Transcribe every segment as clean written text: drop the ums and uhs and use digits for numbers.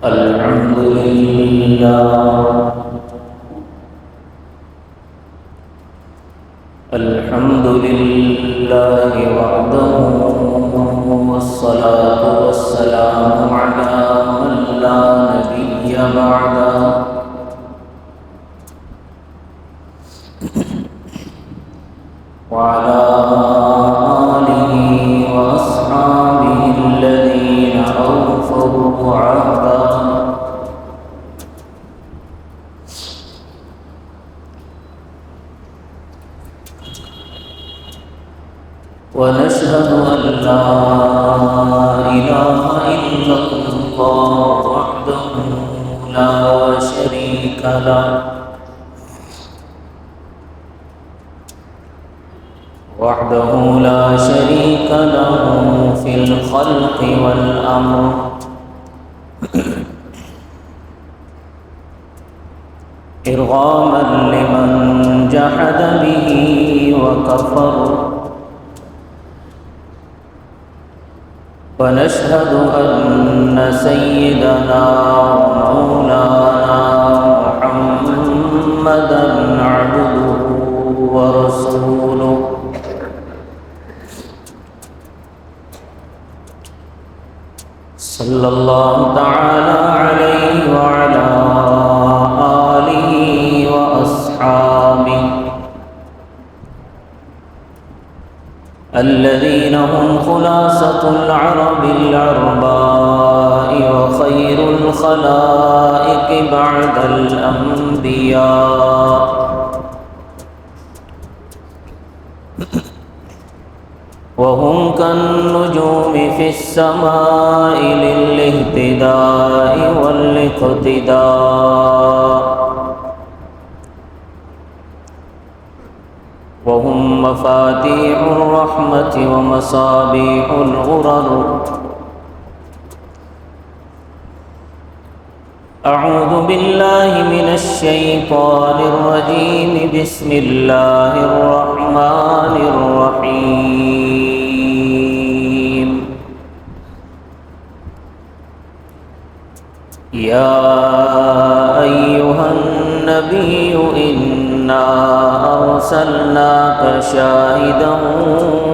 الحمد لله الحمد لله وحده والصلاة والسلام على من لا نبي بعده وعلى آله وأصحابه الذين أوفوا عهده ونشهد أن لا إله إلا الله وحده لا شريك له في الخلق والأمر إرغاما لمن جحد به وكفر ونشهد أن سيدنا ومولانا محمدا عبده ورسوله صلى الله تعالى عليه وعلى آله وأصحابه الذين هم خلاصة العرب العرباء وخير الخلائق بعد الأنبياء وهم كالنجوم في السماء للاهتداء والاقتداء وهم مفاتيح الرحمة ومصابيح الغرر أعوذ بالله من الشيطان الرجيم بسم الله الرحمن الرحيم يا أيها النبي إنا أرسلناك شاهدا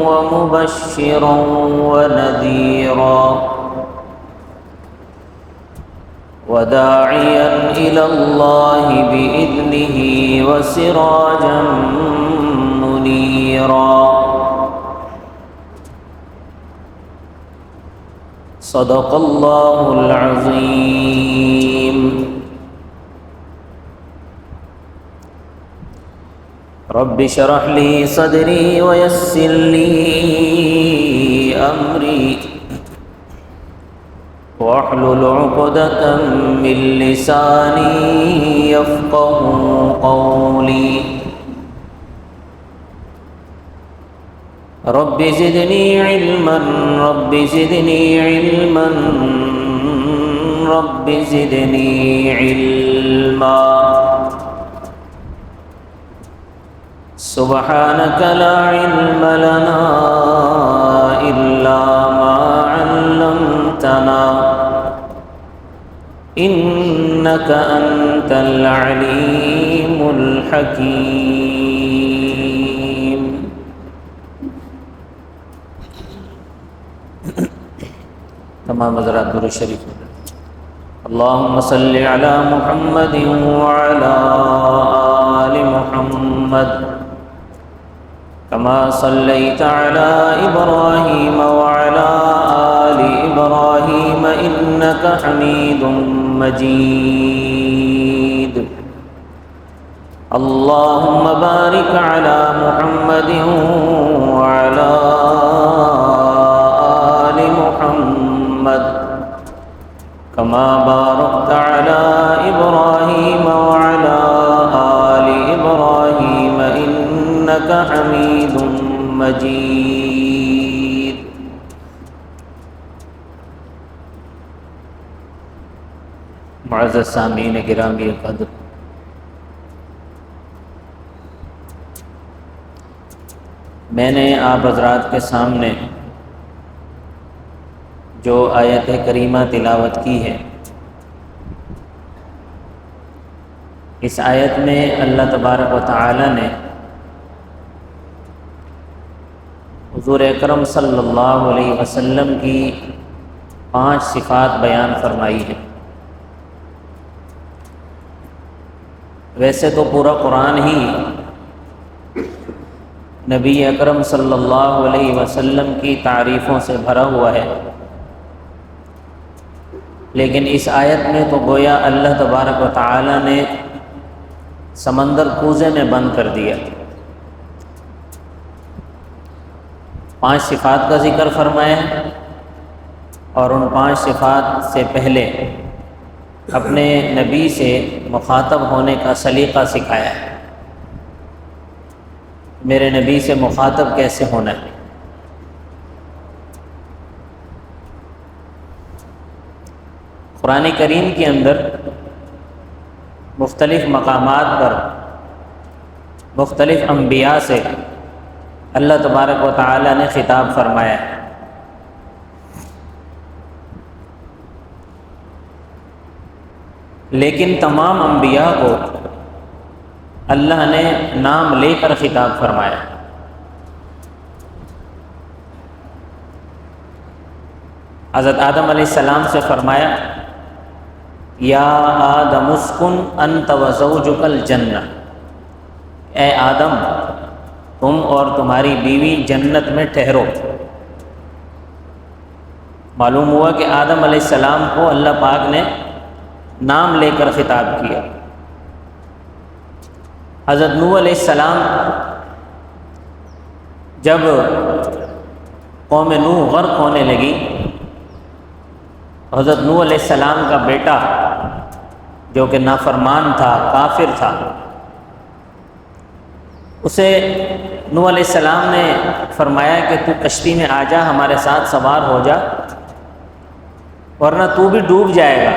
ومبشرا ونذيرا وداعيا إلى الله بإذنه وسراجا منيرا صدق الله العظيم رب اشرح لي صدري ويسر لي أمري واحلل عقدة من لساني يفقه قولي رب زدني علما رب زدني علما رب زدني علما سبحانك لا علم لنا إلا ما علمتنا إنك أنت العليم الحكيم تمام حضرات درود شریف اللهم صل على محمد وعلى آل محمد كما صليت على إبراهيم وعلى آل إبراهيم إنك حميد مجيد اللهم بارك على محمد وعلى آل محمد كما باركت على إبراهيم وعلى آل إبراهيم إنك حميد مجيد معزز سامعین گرامی قدر میں نے آپ حضرات کے سامنے جو آیت کریمہ تلاوت کی ہے اس آیت میں اللہ تبارک و تعالی نے حضور اکرم صلی اللہ علیہ وسلم کی 5 صفات بیان فرمائی ہیں۔ ویسے تو پورا قرآن ہی نبی اکرم صلی اللہ علیہ وسلم کی تعریفوں سے بھرا ہوا ہے، لیکن اس آیت میں تو گویا اللہ تبارک و تعالی نے سمندر کوزے میں بند کر دیا۔ 5 صفات کا ذکر فرمایا ہے، اور ان 5 صفات سے پہلے اپنے نبی سے مخاطب ہونے کا سلیقہ سکھایا ہے، میرے نبی سے مخاطب کیسے ہونا ہے۔ قرآن کریم کے اندر مختلف مقامات پر مختلف انبیاء سے اللہ تبارک و تعالی نے خطاب فرمایا ہے۔ لیکن تمام انبیاء کو اللہ نے نام لے کر خطاب فرمایا۔ حضرت آدم علیہ السلام سے فرمایا یا آدم اسکن انت وزوجک الجنہ، اے آدم تم اور تمہاری بیوی جنت میں ٹھہرو۔ معلوم ہوا کہ آدم علیہ السلام کو اللہ پاک نے نام لے کر خطاب کیا۔ حضرت نوح علیہ السلام جب قوم نوح غرق ہونے لگی، حضرت نوح علیہ السلام کا بیٹا جو کہ نافرمان تھا، کافر تھا، اسے نوح علیہ السلام نے فرمایا کہ تو کشتی میں آ جا، ہمارے ساتھ سوار ہو جا، ورنہ تو بھی ڈوب جائے گا۔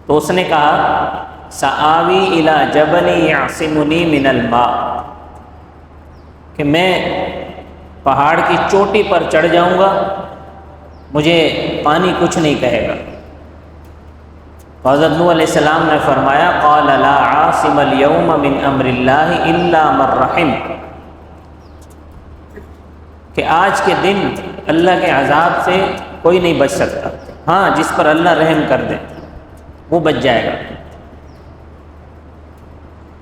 تو اس نے کہا سآوی الی جبل یعصمنی من الماء، کہ میں پہاڑ کی چوٹی پر چڑھ جاؤں گا، مجھے پانی کچھ نہیں کہے گا۔ حضرت نوح علیہ السلام نے فرمایا قال لا عاصم اليوم من امر اللہ الا من رحم، کہ آج کے دن اللہ کے عذاب سے کوئی نہیں بچ سکتا، ہاں جس پر اللہ رحم کر دے وہ بچ جائے گا۔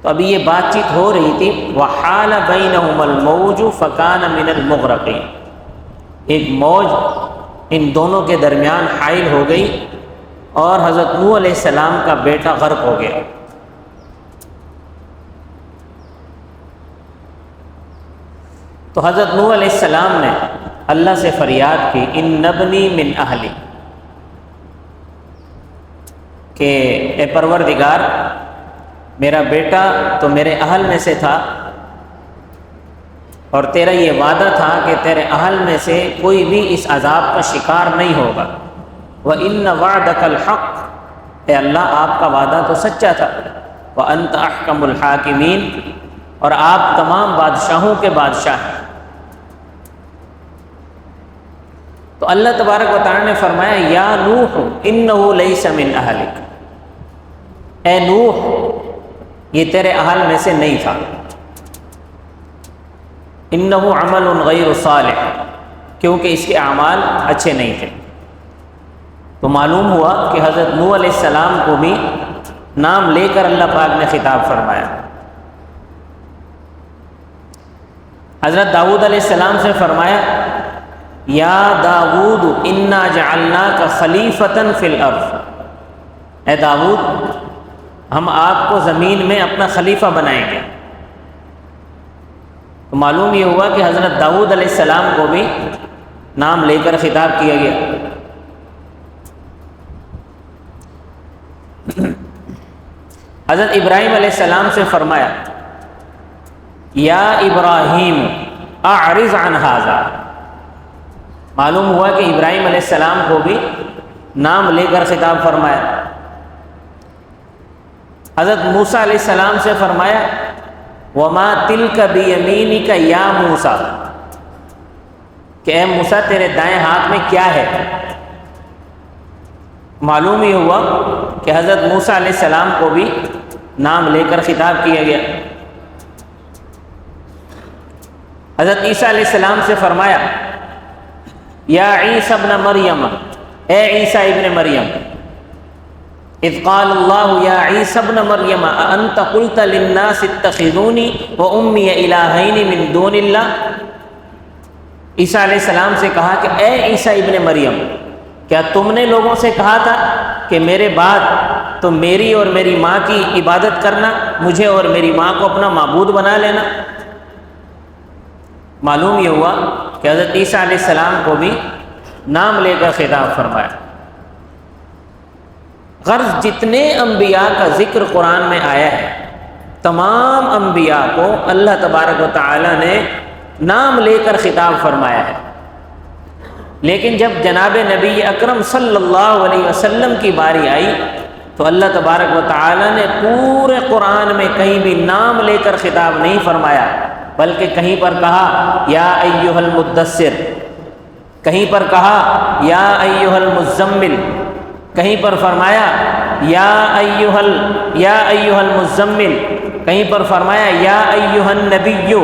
تو ابھی یہ بات چیت ہو رہی تھی، وحال بینہم الموج فکان من المغرقین، ایک موج ان دونوں کے درمیان حائل ہو گئی اور حضرت نوح علیہ السلام کا بیٹا غرق ہو گیا۔ تو حضرت نوح علیہ السلام نے اللہ سے فریاد کی ان ابنی من اہلی، کہ اے پروردگار میرا بیٹا تو میرے اہل میں سے تھا، اور تیرا یہ وعدہ تھا کہ تیرے اہل میں سے کوئی بھی اس عذاب کا شکار نہیں ہوگا۔ وَإِنَّ وَعْدَكَ الْحَقُّ، اے اللہ آپ کا وعدہ تو سچا تھا۔ وَأَنْتَ أَحْكَمُ الْحَاكِمِينَ، اور آپ تمام بادشاہوں کے بادشاہ ہیں۔ تو اللہ تبارک و تعالی نے فرمایا یا نوح انہ لیس من اہلک، اے نوح یہ تیرے اہل میں سے نہیں تھا، انہ عمل غیر صالح، کیونکہ اس کے اعمال اچھے نہیں تھے۔ تو معلوم ہوا کہ حضرت نوح علیہ السلام کو بھی نام لے کر اللہ پاک نے خطاب فرمایا۔ حضرت داؤد علیہ السلام سے فرمایا یا داؤد انا جعلناک خلیفۃ فی الارض، اے داؤد ہم آپ کو زمین میں اپنا خلیفہ بنائیں گے۔ تو معلوم یہ ہوا کہ حضرت داؤد علیہ السلام کو بھی نام لے کر خطاب کیا گیا۔ حضرت ابراہیم علیہ السلام سے فرمایا یا ابراہیم اعرض عن ھذا، معلوم ہوا کہ ابراہیم علیہ السلام کو بھی نام لے کر خطاب فرمایا۔ حضرت موسیٰ علیہ السلام سے فرمایا وما تلک بیمینک یا موسیٰ، کہ اے موسیٰ تیرے دائیں ہاتھ میں کیا ہے؟ معلوم ہی ہوا کہ حضرت موسیٰ علیہ السلام کو بھی نام لے کر خطاب کیا گیا۔ حضرت عیسیٰ علیہ السلام سے فرمایا یا عیسیٰ ابن مریم، اے عیسیٰ ابن مریم، اذ قال اللہ یا عیسیٰ ابن مریم اانت قلت للناس اتخذونی وامی الہین من دون اللہ۔ عیسیٰ علیہ السلام سے کہا کہ اے عیسیٰ ابن مریم، کیا تم نے لوگوں سے کہا تھا کہ میرے بعد تم میری اور میری ماں کی عبادت کرنا، مجھے اور میری ماں کو اپنا معبود بنا لینا؟ معلوم یہ ہوا کہ حضرت عیسیٰ علیہ السلام کو بھی نام لے کر خطاب فرمایا۔ غرض جتنے انبیاء کا ذکر قرآن میں آیا ہے، تمام انبیاء کو اللہ تبارک و تعالی نے نام لے کر خطاب فرمایا ہے، لیکن جب جناب نبی اکرم صلی اللہ علیہ وسلم کی باری آئی تو اللہ تبارک و تعالی نے پورے قرآن میں کہیں بھی نام لے کر خطاب نہیں فرمایا، بلکہ کہیں پر کہا یا ایھا المدثر، کہیں پر کہا یا ایھا المزمل، کہیں پر فرمایا یا ایھا المزمل، کہیں پر فرمایا یا ایھا النبی،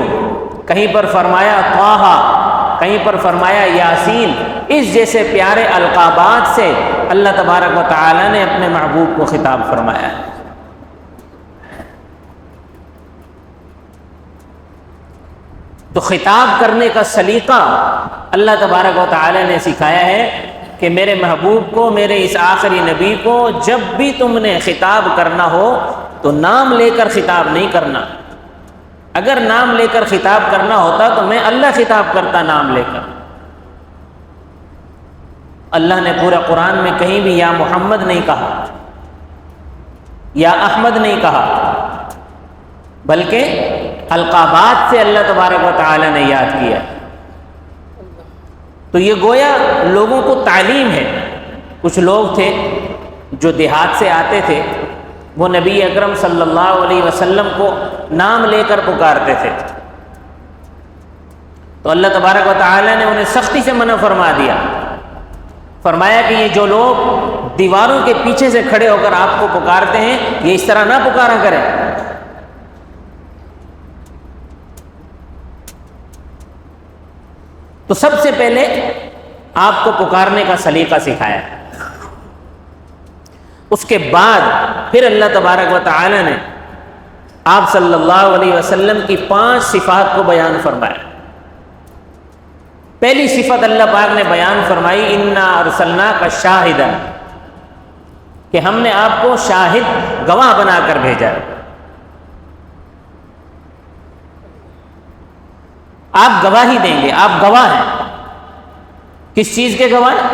کہیں پر فرمایا طٰہٰ، کہیں پر فرمایا یاسین۔ اس جیسے پیارے القابات سے اللہ تبارک و تعالی نے اپنے محبوب کو خطاب فرمایا ہے۔ تو خطاب کرنے کا سلیقہ اللہ تبارک و تعالی نے سکھایا ہے کہ میرے محبوب کو، میرے اس آخری نبی کو جب بھی تم نے خطاب کرنا ہو تو نام لے کر خطاب نہیں کرنا۔ اگر نام لے کر خطاب کرنا ہوتا تو میں اللہ خطاب کرتا نام لے کر۔ اللہ نے پورے قرآن میں کہیں بھی یا محمد نہیں کہا، یا احمد نہیں کہا، بلکہ القابات سے اللہ تبارک و تعالی نے یاد کیا۔ تو یہ گویا لوگوں کو تعلیم ہے۔ کچھ لوگ تھے جو دیہات سے آتے تھے، وہ نبی اکرم صلی اللہ علیہ وسلم کو نام لے کر پکارتے تھے، تو اللہ تبارک و تعالی نے انہیں سختی سے منع فرما دیا، فرمایا کہ یہ جو لوگ دیواروں کے پیچھے سے کھڑے ہو کر آپ کو پکارتے ہیں، یہ اس طرح نہ پکارا کریں۔ تو سب سے پہلے آپ کو پکارنے کا سلیقہ سکھایا، اس کے بعد پھر اللہ تبارک و تعالی نے آپ صلی اللہ علیہ وسلم کی 5 صفات کو بیان فرمایا۔ پہلی صفت اللہ پاک نے بیان فرمائی انا ارسلناک شاہدا، کہ ہم نے آپ کو شاہد، گواہ بنا کر بھیجا۔ آپ گواہی دیں گے، آپ گواہ ہیں۔ کس چیز کے گواہ ہیں؟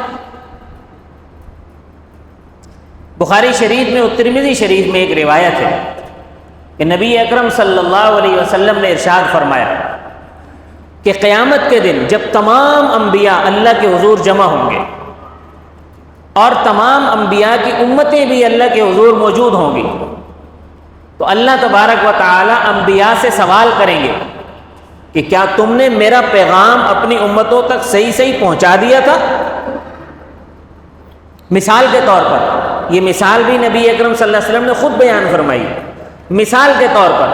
بخاری شریف میں اور ترمذی شریف میں ایک روایت ہے کہ نبی اکرم صلی اللہ علیہ وسلم نے ارشاد فرمایا کہ قیامت کے دن جب تمام انبیاء اللہ کے حضور جمع ہوں گے اور تمام انبیاء کی امتیں بھی اللہ کے حضور موجود ہوں گی، تو اللہ تبارک و تعالی انبیاء سے سوال کریں گے کہ کیا تم نے میرا پیغام اپنی امتوں تک صحیح پہنچا دیا تھا؟ مثال کے طور پر، یہ مثال بھی نبی اکرم صلی اللہ علیہ وسلم نے خود بیان فرمائی۔ مثال کے طور پر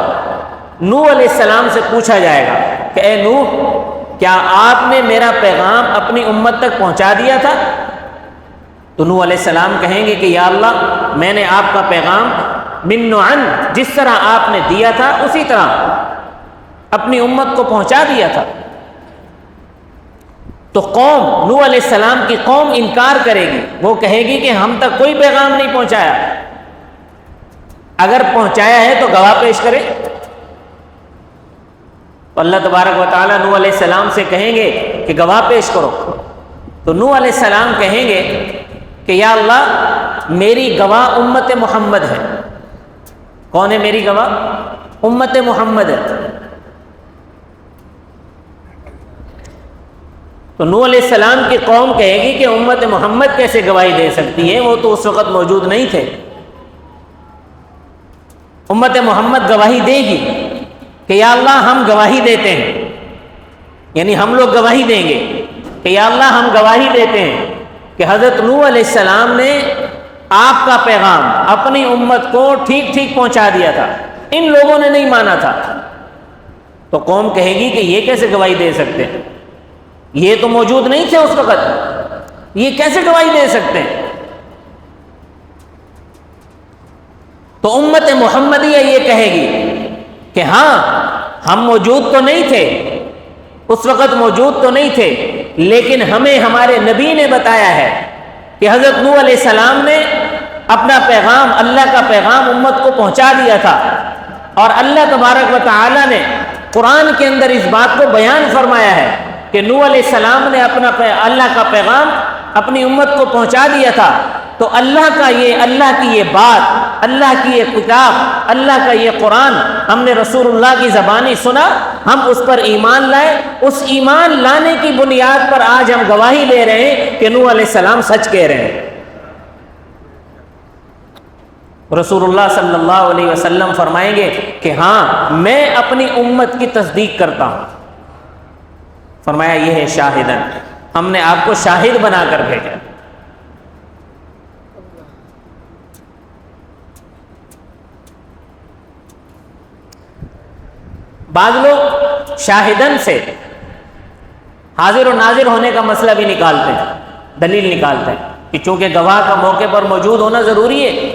نوح علیہ السلام سے پوچھا جائے گا کہ اے نوح، کیا آپ نے میرا پیغام اپنی امت تک پہنچا دیا تھا؟ تو نوح علیہ السلام کہیں گے کہ یا اللہ، میں نے آپ کا پیغام من عن، جس طرح آپ نے دیا تھا اسی طرح اپنی امت کو پہنچا دیا تھا۔ تو قوم، نوح علیہ السلام کی قوم انکار کرے گی، وہ کہے گی کہ ہم تک کوئی پیغام نہیں پہنچایا، اگر پہنچایا ہے تو گواہ پیش کرے۔ تو اللہ تبارک و تعالیٰ نوح علیہ السلام سے کہیں گے کہ گواہ پیش کرو۔ تو نوح علیہ السلام کہیں گے کہ یا اللہ، میری گواہ امت محمد ہے۔ کون ہے میری گواہ؟ امت محمد ہے۔ تو نوح علیہ السلام کی قوم کہے گی کہ امت محمد کیسے گواہی دے سکتی ہے، وہ تو اس وقت موجود نہیں تھے۔ امت محمد گواہی دے گی کہ یا اللہ، ہم گواہی دیتے ہیں، یعنی ہم لوگ گواہی دیں گے کہ یا اللہ، ہم گواہی دیتے ہیں کہ حضرت نوح علیہ السلام نے آپ کا پیغام اپنی امت کو ٹھیک ٹھیک پہنچا دیا تھا، ان لوگوں نے نہیں مانا تھا، تو قوم کہے گی کہ یہ کیسے گواہی دے سکتے ہیں، یہ تو موجود نہیں تھے اس وقت، یہ کیسے گواہی دے سکتے ہیں؟ تو امت محمدیہ یہ کہے گی کہ ہاں ہم موجود تو نہیں تھے، اس وقت موجود تو نہیں تھے، لیکن ہمیں ہمارے نبی نے بتایا ہے کہ حضرت نوح علیہ السلام نے اپنا پیغام، اللہ کا پیغام امت کو پہنچا دیا تھا، اور اللہ تبارک و تعالی نے قرآن کے اندر اس بات کو بیان فرمایا ہے کہ نوح علیہ السلام نے اللہ کا پیغام اپنی امت کو پہنچا دیا تھا۔ تو اللہ کی یہ بات، اللہ کی یہ کتاب، اللہ کا یہ قرآن ہم نے رسول اللہ کی زبانی سنا، ہم اس پر ایمان لائے، اس ایمان لانے کی بنیاد پر آج ہم گواہی دے رہے ہیں کہ نوح علیہ السلام سچ کہہ رہے ہیں۔ رسول اللہ صلی اللہ علیہ وسلم فرمائیں گے کہ ہاں میں اپنی امت کی تصدیق کرتا ہوں۔ فرمایا یہ ہے شاہدن، ہم نے آپ کو شاہد بنا کر بھیجا۔ بعض لوگ شاہدن سے حاضر و ناظر ہونے کا مسئلہ بھی نکالتے ہیں، دلیل نکالتے ہیں کہ چونکہ گواہ کا موقع پر موجود ہونا ضروری ہے،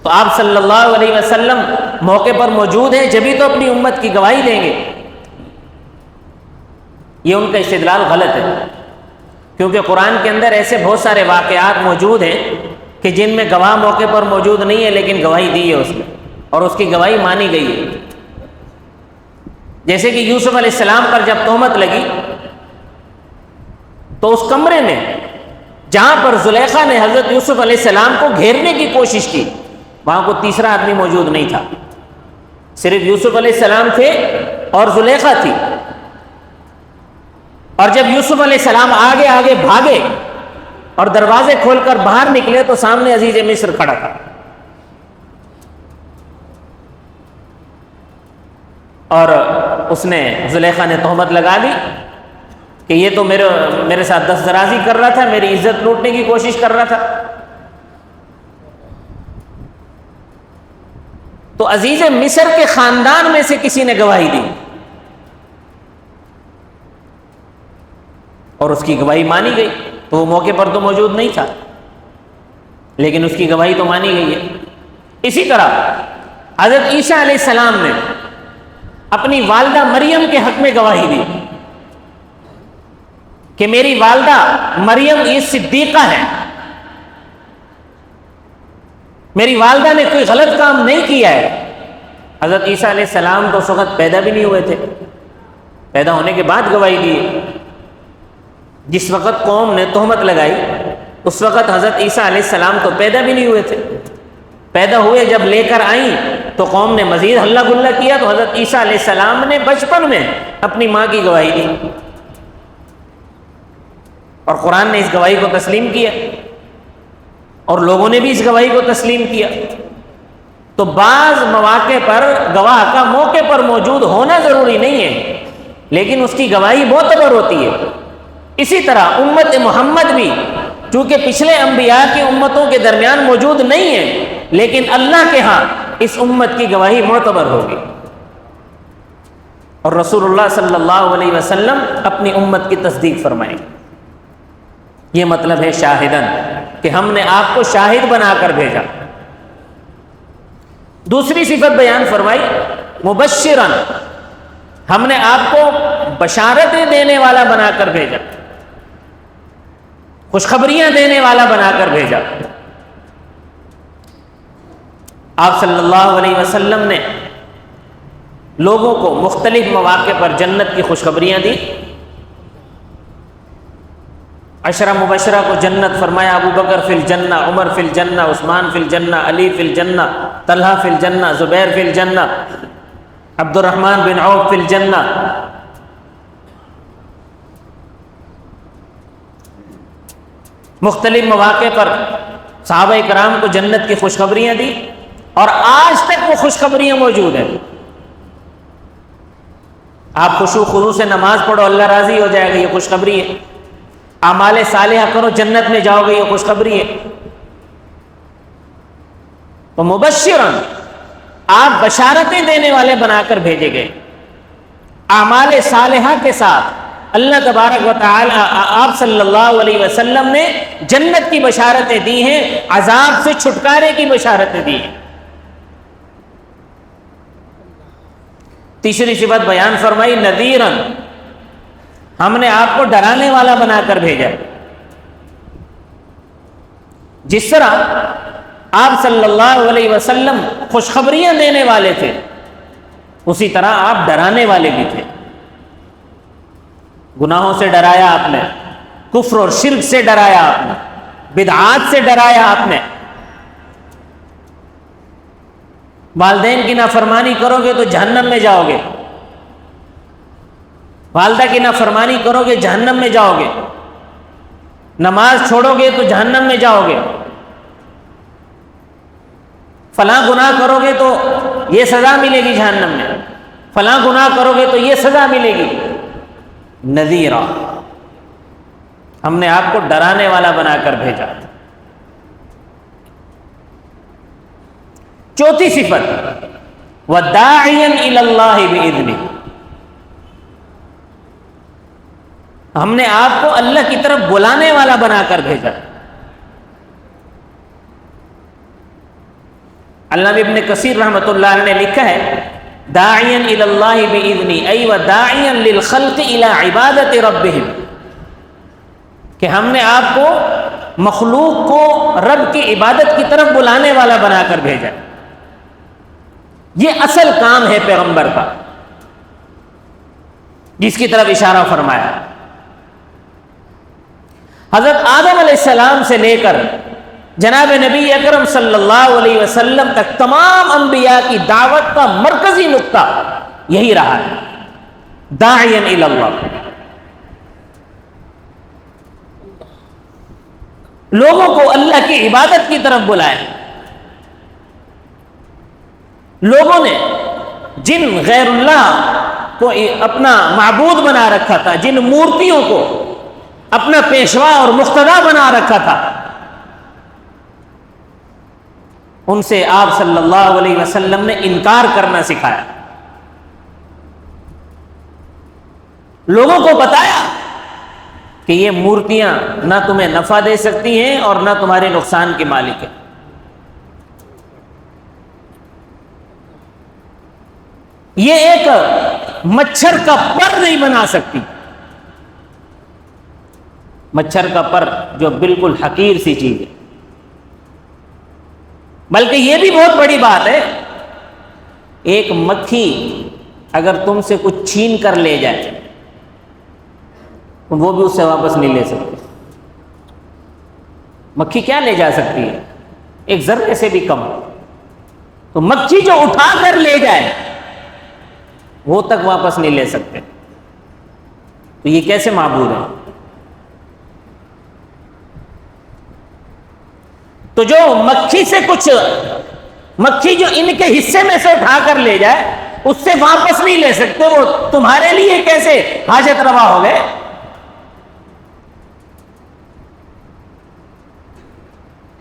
تو آپ صلی اللہ علیہ وسلم موقع پر موجود ہیں جبھی تو اپنی امت کی گواہی دیں گے۔ یہ ان کا استدلال غلط ہے، کیونکہ قرآن کے اندر ایسے بہت سارے واقعات موجود ہیں کہ جن میں گواہ موقع پر موجود نہیں ہے لیکن گواہی دی ہے اس نے، اور اس کی گواہی مانی گئی ہے۔ جیسے کہ یوسف علیہ السلام پر جب تہمت لگی تو اس کمرے میں جہاں پر زلیخا نے حضرت یوسف علیہ السلام کو گھیرنے کی کوشش کی، وہاں کو تیسرا آدمی موجود نہیں تھا، صرف یوسف علیہ السلام تھے اور زلیخا تھی۔ اور جب یوسف علیہ السلام آگے آگے بھاگے اور دروازے کھول کر باہر نکلے تو سامنے عزیز مصر کھڑا تھا، اور اس نے زلیخا نے تہمت لگا دی کہ یہ تو میرے ساتھ دست درازی کر رہا تھا، میری عزت لوٹنے کی کوشش کر رہا تھا۔ تو عزیز مصر کے خاندان میں سے کسی نے گواہی دی اور اس کی گواہی مانی گئی، تو وہ موقع پر تو موجود نہیں تھا لیکن اس کی گواہی تو مانی گئی ہے۔ اسی طرح حضرت عیسیٰ علیہ السلام نے اپنی والدہ مریم کے حق میں گواہی دی کہ میری والدہ مریم یہ صدیقہ ہے، میری والدہ نے کوئی غلط کام نہیں کیا ہے۔ حضرت عیسیٰ علیہ السلام تو اس وقت پیدا بھی نہیں ہوئے تھے، پیدا ہونے کے بعد گواہی دی۔ جس وقت قوم نے تہمت لگائی اس وقت حضرت عیسیٰ علیہ السلام تو پیدا بھی نہیں ہوئے تھے، پیدا ہوئے جب لے کر آئیں تو قوم نے مزید ہلہ گلہ کیا، تو حضرت عیسیٰ علیہ السلام نے بچپن میں اپنی ماں کی گواہی دی اور قرآن نے اس گواہی کو تسلیم کیا اور لوگوں نے بھی اس گواہی کو تسلیم کیا۔ تو بعض مواقع پر گواہ کا موقع پر موجود ہونا ضروری نہیں ہے لیکن اس کی گواہی معتبر ہوتی ہے۔ اسی طرح امت محمد بھی چونکہ پچھلے انبیاء کی امتوں کے درمیان موجود نہیں ہے لیکن اللہ کے ہاں اس امت کی گواہی معتبر ہوگی، اور رسول اللہ صلی اللہ علیہ وسلم اپنی امت کی تصدیق فرمائیں۔ یہ مطلب ہے شاہدن، کہ ہم نے آپ کو شاہد بنا کر بھیجا۔ دوسری صفت بیان فرمائی مبشرن، ہم نے آپ کو بشارتیں دینے والا بنا کر بھیجا، خوشخبریاں دینے والا بنا کر بھیجا۔ آپ صلی اللہ علیہ وسلم نے لوگوں کو مختلف مواقع پر جنت کی خوشخبریاں دی۔ عشرہ مبشرہ کو جنت فرمایا، ابو بکر فی الجنہ، عمر فی الجنہ، عثمان فی الجنہ، علی فی الجنہ، طلحہ فی الجنہ، زبیر فی الجنہ، عبد الرحمن بن عوف فی الجنہ۔ مختلف مواقع پر صحابہ کرام کو جنت کی خوشخبریاں دی اور آج تک وہ خوشخبریاں موجود ہیں۔ آپ خشوع خضوع سے نماز پڑھو اللہ راضی ہو جائے گا، یہ خوشخبری ہے۔ اعمال صالحہ کرو جنت میں جاؤ گے، یہ خوشخبری ہے۔ ومبشرا، آپ بشارتیں دینے والے بنا کر بھیجے گئے، اعمال صالحہ کے ساتھ اللہ تبارک و تعالی آپ صلی اللہ علیہ وسلم نے جنت کی بشارتیں دی ہیں، عذاب سے چھٹکارے کی بشارتیں دی ہیں۔ تیسری صفت بیان فرمائی نذیراً، ہم نے آپ کو ڈرانے والا بنا کر بھیجا۔ جس طرح آپ صلی اللہ علیہ وسلم خوشخبریاں دینے والے تھے، اسی طرح آپ ڈرانے والے بھی تھے۔ گناہوں سے ڈرایا آپ نے، کفر اور شرک سے ڈرایا آپ نے، بدعات سے ڈرایا آپ نے۔ والدین کی نافرمانی کرو گے تو جہنم میں جاؤ گے، والدہ کی نافرمانی کرو گے جہنم میں جاؤ گے، نماز چھوڑو گے تو جہنم میں جاؤ گے، فلاں گناہ کرو گے تو یہ سزا ملے گی جہنم میں، فلاں گناہ کرو گے تو یہ سزا ملے گی۔ نذیرا، ہم نے آپ کو ڈرانے والا بنا کر بھیجا۔ چوتھی صفت وَدَاعِيًا إِلَى اللَّهِ بِإِذْنِهِ، ہم نے آپ کو اللہ کی طرف بلانے والا بنا کر بھیجا۔ علامہ ابن کثیر رحمۃ اللہ علیہ نے لکھا ہے داعیا الی اللہ باذنی ای وداعیا للخلق الی عبادت ربہم، کہ ہم نے آپ کو مخلوق کو رب کی عبادت کی طرف بلانے والا بنا کر بھیجا۔ یہ اصل کام ہے پیغمبر کا، جس کی طرف اشارہ فرمایا۔ حضرت آدم علیہ السلام سے لے کر جناب نبی اکرم صلی اللہ علیہ وسلم تک تمام انبیاء کی دعوت کا مرکزی نقطہ یہی رہا ہے، داعیا الی اللہ، لوگوں کو اللہ کی عبادت کی طرف بلائے۔ لوگوں نے جن غیر اللہ کو اپنا معبود بنا رکھا تھا، جن مورتیوں کو اپنا پیشوا اور مقتدا بنا رکھا تھا، ان سے آپ صلی اللہ علیہ وسلم نے انکار کرنا سکھایا، لوگوں کو بتایا کہ یہ مورتیاں نہ تمہیں نفع دے سکتی ہیں اور نہ تمہارے نقصان کے مالک ہیں۔ یہ ایک مچھر کا پر نہیں بنا سکتی، مچھر کا پر جو بالکل حقیر سی چیز ہے، بلکہ یہ بھی بہت بڑی بات ہے، ایک مکھی اگر تم سے کچھ چھین کر لے جائے وہ بھی اس سے واپس نہیں لے سکتی۔ مکھی کیا لے جا سکتی ہے؟ ایک ذرے سے بھی کم۔ تو مکھی جو اٹھا کر لے جائے وہ تک واپس نہیں لے سکتے، تو یہ کیسے معبود ہے؟ تو جو مکھی سے کچھ، مکھی جو ان کے حصے میں سے اٹھا کر لے جائے اس سے واپس نہیں لے سکتے، وہ تمہارے لیے کیسے حاجت روا ہو گئے؟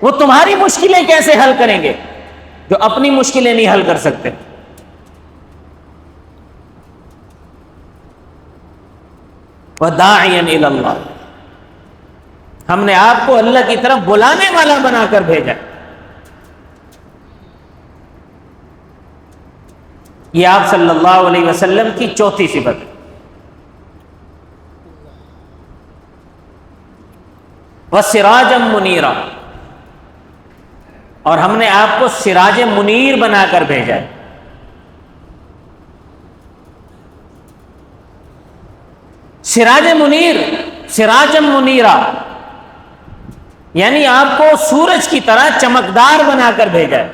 وہ تمہاری مشکلیں کیسے حل کریں گے جو اپنی مشکلیں نہیں حل کر سکتے؟ وَدَاعِيًا إِلَى اللَّهِ، ہم نے آپ کو اللہ کی طرف بلانے والا بنا کر بھیجا۔ یہ آپ صلی اللہ علیہ وسلم کی چوتھی صفت۔ وَسِرَاجًا مُنِيرًا، اور ہم نے آپ کو سراج منیر بنا کر بھیجا ہے۔ سراج منیر، سراجا منیرا، یعنی آپ کو سورج کی طرح چمکدار بنا کر بھیجا ہے،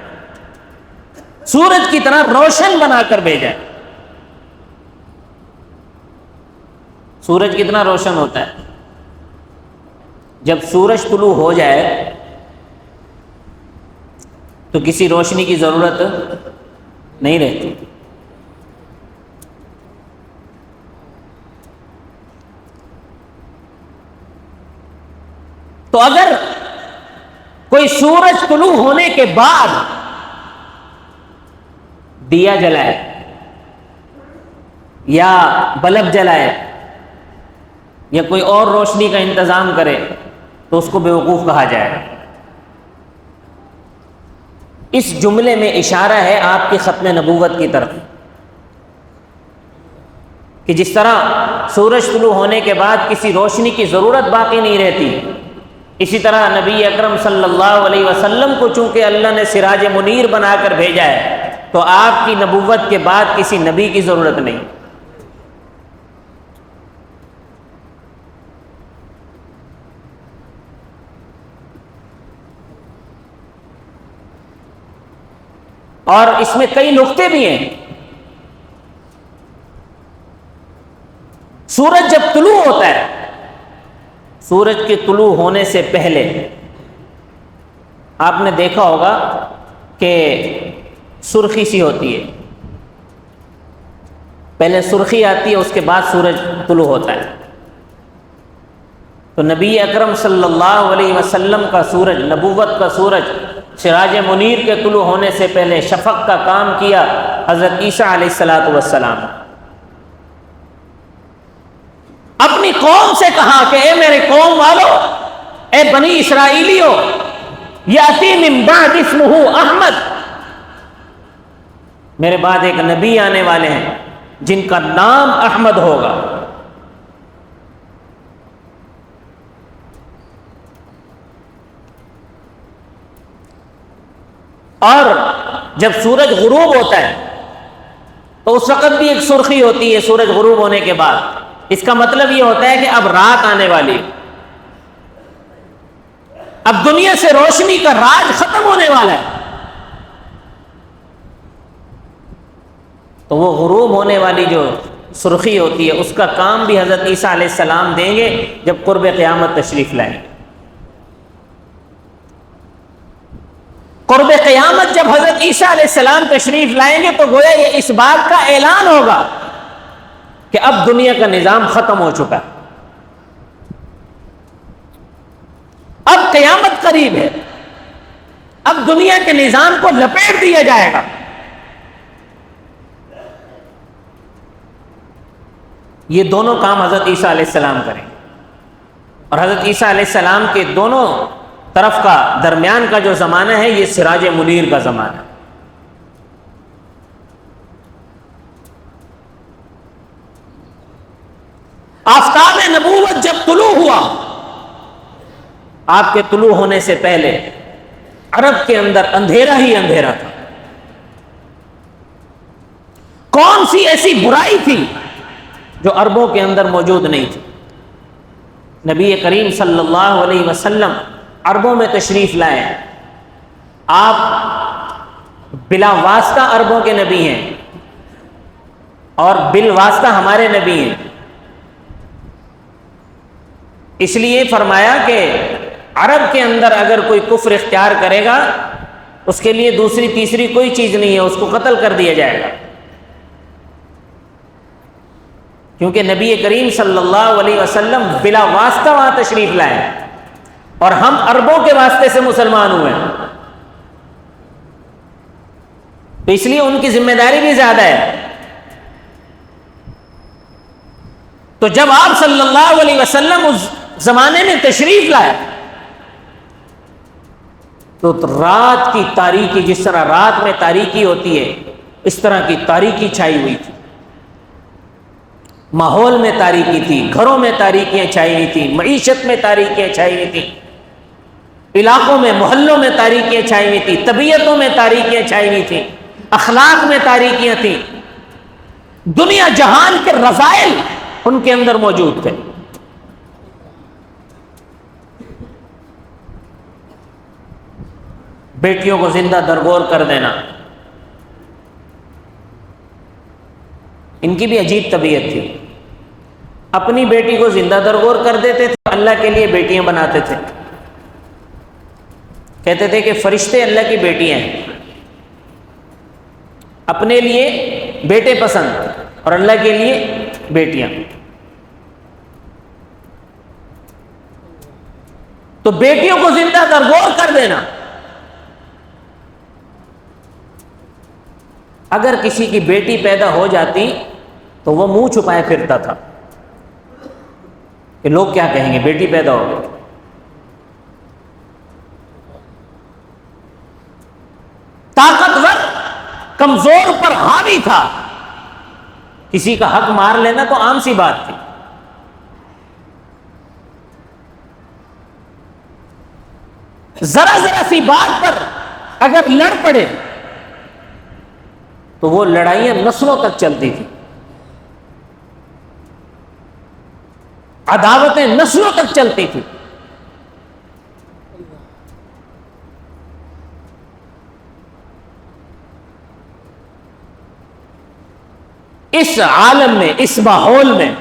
سورج کی طرح روشن بنا کر بھیجا ہے۔ سورج کتنا روشن ہوتا ہے؟ جب سورج طلوع ہو جائے تو کسی روشنی کی ضرورت نہیں رہتی۔ تو اگر کوئی سورج طلوع ہونے کے بعد دیا جلائے یا بلب جلائے یا کوئی اور روشنی کا انتظام کرے تو اس کو بیوقوف کہا جائے گا۔ اس جملے میں اشارہ ہے آپ کی ختم نبوت کی طرف، کہ جس طرح سورج طلوع ہونے کے بعد کسی روشنی کی ضرورت باقی نہیں رہتی، اسی طرح نبی اکرم صلی اللہ علیہ وسلم کو چونکہ اللہ نے سراج منیر بنا کر بھیجا ہے تو آپ کی نبوت کے بعد کسی نبی کی ضرورت نہیں۔ اور اس میں کئی نقطے بھی ہیں۔ سورج جب طلوع ہوتا ہے، سورج کے طلوع ہونے سے پہلے آپ نے دیکھا ہوگا کہ سرخی سی ہوتی ہے، پہلے سرخی آتی ہے، اس کے بعد سورج طلوع ہوتا ہے۔ تو نبی اکرم صلی اللہ علیہ وسلم کا سورج، نبوت کا سورج، سراج منیر کے طلوع ہونے سے پہلے شفق کا کام کیا حضرت عیسیٰ علیہ السلام۔ اپنی قوم سے کہا کہ اے میرے قوم والو، اے بنی اسرائیلیو، یاتی من بعد اسمہ احمد، میرے بعد ایک نبی آنے والے ہیں جن کا نام احمد ہوگا۔ اور جب سورج غروب ہوتا ہے تو اس وقت بھی ایک سرخی ہوتی ہے سورج غروب ہونے کے بعد۔ اس کا مطلب یہ ہوتا ہے کہ اب رات آنے والی، اب دنیا سے روشنی کا راج ختم ہونے والا ہے۔ تو وہ غروب ہونے والی جو سرخی ہوتی ہے اس کا کام بھی حضرت عیسیٰ علیہ السلام دیں گے جب قرب قیامت تشریف لائیں گے۔ قرب قیامت جب حضرت عیسیٰ علیہ السلام تشریف لائیں گے تو گویا یہ اس بات کا اعلان ہوگا کہ اب دنیا کا نظام ختم ہو چکا ہے، اب قیامت قریب ہے، اب دنیا کے نظام کو لپیٹ دیا جائے گا۔ یہ دونوں کام حضرت عیسیٰ علیہ السلام کریں گے، اور حضرت عیسیٰ علیہ السلام کے دونوں طرف کا درمیان کا جو زمانہ ہے یہ سراج منیر کا زمانہ ہے۔ آفتاب نبوت جب طلوع ہوا، آپ کے طلوع ہونے سے پہلے عرب کے اندر اندھیرا ہی اندھیرا تھا۔ کون سی ایسی برائی تھی جو عربوں کے اندر موجود نہیں تھی؟ نبی کریم صلی اللہ علیہ وسلم عربوں میں تشریف لائے، آپ بلا واسطہ عربوں کے نبی ہیں اور بالواسطہ ہمارے نبی ہیں۔ اس لیے فرمایا کہ عرب کے اندر اگر کوئی کفر اختیار کرے گا اس کے لیے دوسری تیسری کوئی چیز نہیں ہے، اس کو قتل کر دیا جائے گا، کیونکہ نبی کریم صلی اللہ علیہ وسلم بلا واسطہ وہاں تشریف لائے اور ہم عربوں کے واسطے سے مسلمان ہوئے ہیں، تو اس لیے ان کی ذمہ داری بھی زیادہ ہے۔ تو جب آپ صلی اللہ علیہ وسلم اس زمانے میں تشریف لائے تو رات کی تاریکی، جس طرح رات میں تاریکی ہوتی ہے اس طرح کی تاریکی چھائی ہوئی تھی، ماحول میں تاریکی تھی، گھروں میں تاریکیاں چھائی ہوئی تھی، معیشت میں تاریکیاں چھائی ہوئی تھی، علاقوں میں محلوں میں تاریکیاں چھائی ہوئی تھی، طبیعتوں میں تاریکیاں چھائی ہوئی تھی، اخلاق میں تاریکیاں تھیں، دنیا جہان کے رذائل ان کے اندر موجود تھے۔ بیٹیوں کو زندہ درگور کر دینا، ان کی بھی عجیب طبیعت تھی، اپنی بیٹی کو زندہ درگور کر دیتے تھے، اللہ کے لیے بیٹیاں بناتے تھے، کہتے تھے کہ فرشتے اللہ کی بیٹیاں ہیں، اپنے لیے بیٹے پسند اور اللہ کے لیے بیٹیاں۔ تو بیٹیوں کو زندہ درگور کر دینا اگر کسی کی بیٹی پیدا ہو جاتی تو وہ منہ چھپائے پھرتا تھا کہ لوگ کیا کہیں گے، بیٹی پیدا ہو گئی۔ طاقتور کمزور پر حاوی تھا، کسی کا حق مار لینا تو عام سی بات تھی۔ ذرا ذرا سی بات پر اگر لڑ پڑے تو وہ لڑائیاں نسلوں تک چلتی تھی، عداوتیں نسلوں تک چلتی تھی۔ اس عالم میں، اس ماحول میں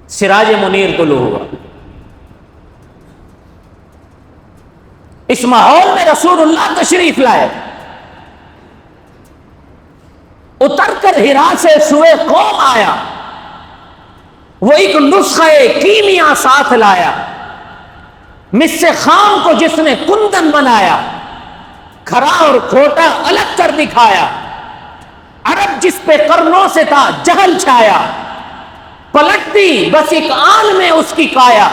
سراج منیر طلوع ہوا۔ اس ماحول میں رسول اللہ تشریف لائے، اتر کر ہرا سے سوئے قوم آیا، وہ ایک نسخہ کیمیا ساتھ لایا، مس سے خام کو جس نے کندن بنایا، کھرا اور کھوٹا الگ کر دکھایا، عرب جس پہ قرنوں سے تھا جہل چھایا، پلٹ دی بس ایک آن میں اس کی کایا،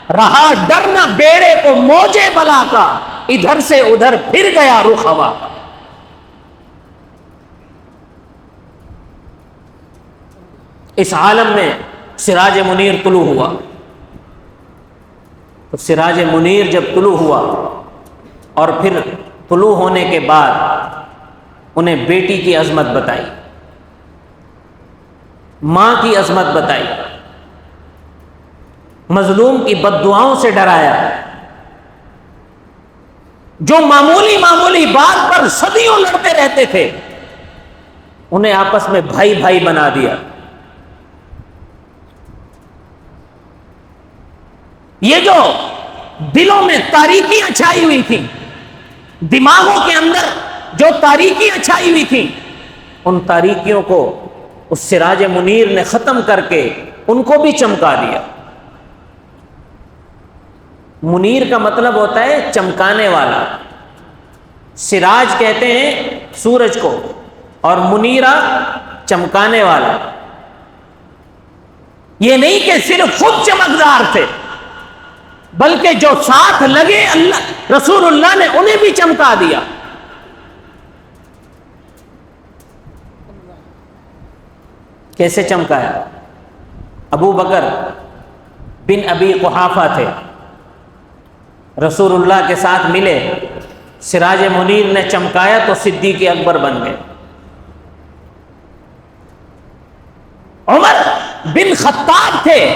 رہا ڈرنا بیڑے کو موجے بلا کا، ادھر سے ادھر پھر گیا رخ ہوا کا۔ اس عالم میں سراج منیر طلوع ہوا۔ تو سراج منیر جب طلوع ہوا اور پھر طلوع ہونے کے بعد انہیں بیٹی کی عظمت بتائی، ماں کی عظمت بتائی، مظلوم کی بد دعاؤں سے ڈرایا، جو معمولی معمولی بات پر صدیوں لڑتے رہتے تھے انہیں آپس میں بھائی بھائی بنا دیا۔ یہ جو دلوں میں تاریکیاں چھائی ہوئی تھیں، دماغوں کے اندر جو تاریکیاں چھائی ہوئی تھیں، ان تاریکیوں کو اس سراج منیر نے ختم کر کے ان کو بھی چمکا دیا۔ منیر کا مطلب ہوتا ہے چمکانے والا، سراج کہتے ہیں سورج کو، اور منیرہ چمکانے والا۔ یہ نہیں کہ صرف خود چمکدار تھے، بلکہ جو ساتھ لگے اللہ رسول اللہ نے انہیں بھی چمکا دیا۔ کیسے چمکایا؟ ابو بکر بن ابی قحافہ تھے، رسول اللہ کے ساتھ ملے، سراج منیر نے چمکایا تو صدیق اکبر بن گئے۔ عمر بن خطاب تھے،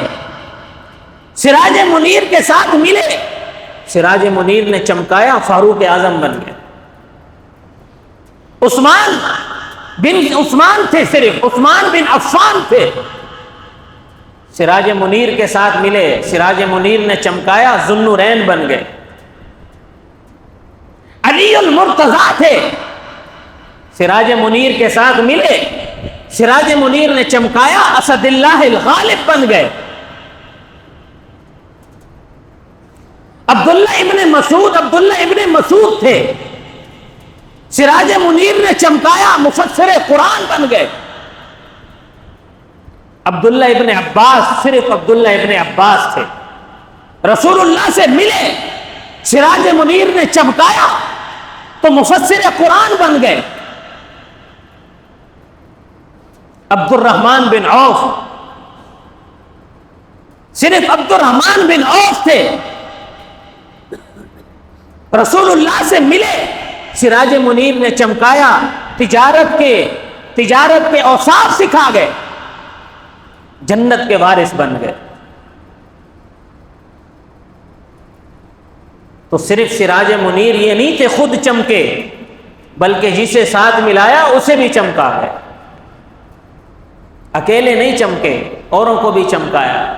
سراج منیر کے ساتھ ملے، سراج منیر نے چمکایا، فاروق اعظم بن گئے۔ عثمان تھے، صرف عثمان بن عفان تھے، سراج منیر کے ساتھ ملے، سراج منیر نے چمکایا، ذو النورین بن گئے۔ علی المرتضیٰ تھے، سراج منیر کے ساتھ ملے، سراج منیر نے چمکایا، اسد اللہ الغالب بن گئے۔ عبداللہ ابن مسعود تھے، سراج منیر نے چمکایا، مفسر قرآن بن گئے۔ عبداللہ ابن عباس، صرف عبداللہ ابن عباس تھے، رسول اللہ سے ملے، سراج منیر نے چمکایا تو مفسر قرآن بن گئے۔ عبد الرحمن بن عوف، صرف عبد الرحمن بن عوف تھے، رسول اللہ سے ملے، سراج منیر نے چمکایا، تجارت کے اوصاف سکھا گئے، جنت کے وارث بن گئے۔ تو صرف سراج منیر یہ نہیں کہ خود چمکے، بلکہ جسے ساتھ ملایا اسے بھی چمکا ہے، اکیلے نہیں چمکے، اوروں کو بھی چمکایا۔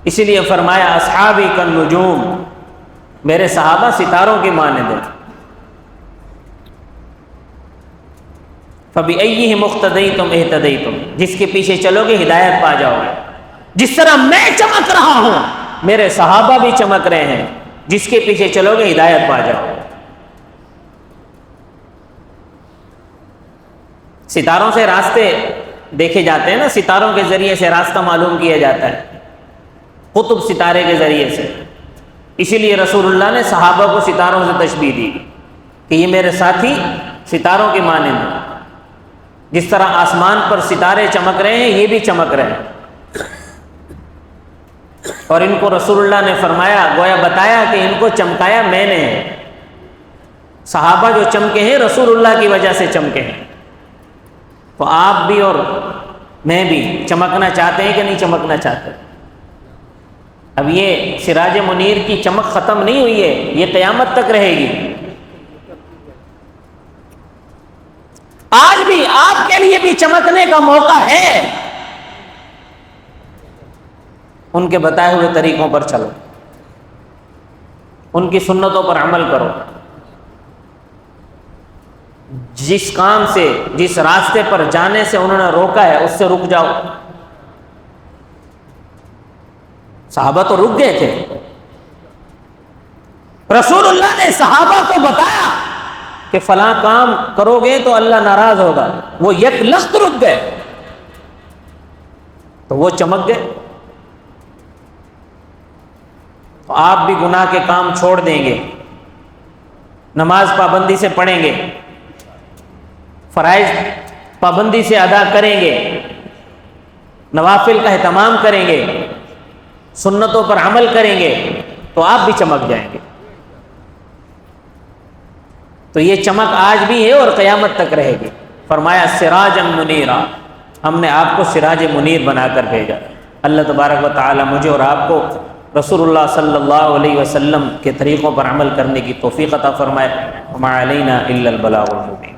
اسی لیے فرمایا اصحابی کالنجوم، میرے صحابہ ستاروں کے مانند ہیں۔ فَبِأَيِّهِمُ اقْتَدَيْتُمْ اهْتَدَيْتُمْ، جس کے پیچھے چلو گے ہدایت پا جاؤ گے۔ جس طرح میں چمک رہا ہوں، میرے صحابہ بھی چمک رہے ہیں، جس کے پیچھے چلو گے ہدایت پا جاؤ گے۔ ستاروں سے راستے دیکھے جاتے ہیں نا، ستاروں کے ذریعے سے راستہ معلوم کیا جاتا ہے، قطب ستارے کے ذریعے سے۔ اسی لیے رسول اللہ نے صحابہ کو ستاروں سے تشبیہ دی کہ یہ میرے ساتھی ستاروں کے مانند ہیں، جس طرح آسمان پر ستارے چمک رہے ہیں یہ بھی چمک رہے ہیں۔ اور ان کو رسول اللہ نے فرمایا، گویا بتایا کہ ان کو چمکایا میں نے، صحابہ جو چمکے ہیں رسول اللہ کی وجہ سے چمکے ہیں۔ تو آپ بھی اور میں بھی چمکنا چاہتے ہیں کہ نہیں چمکنا چاہتے؟ اب یہ سراج منیر کی چمک ختم نہیں ہوئی ہے، یہ قیامت تک رہے گی۔ آج بھی آپ کے لیے بھی چمکنے کا موقع ہے، ان کے بتائے ہوئے طریقوں پر چلو، ان کی سنتوں پر عمل کرو، جس کام سے جس راستے پر جانے سے انہوں نے روکا ہے اس سے رک جاؤ۔ صحابہ تو رک گئے تھے، رسول اللہ نے صحابہ کو بتایا کہ فلاں کام کرو گے تو اللہ ناراض ہوگا، وہ یک لخت رک گئے تو وہ چمک گئے۔ تو آپ بھی گناہ کے کام چھوڑ دیں گے، نماز پابندی سے پڑھیں گے، فرائض پابندی سے ادا کریں گے، نوافل کا اہتمام کریں گے، سنتوں پر عمل کریں گے تو آپ بھی چمک جائیں گے۔ تو یہ چمک آج بھی ہے اور قیامت تک رہے گی۔ فرمایا سراجا منیرا، ہم نے آپ کو سراج منیر بنا کر بھیجا۔ اللہ تبارک و تعالی مجھے اور آپ کو رسول اللہ صلی اللہ علیہ وسلم کے طریقوں پر عمل کرنے کی توفیق عطا فرمائے۔ وما علینا الا البلاغ المبین۔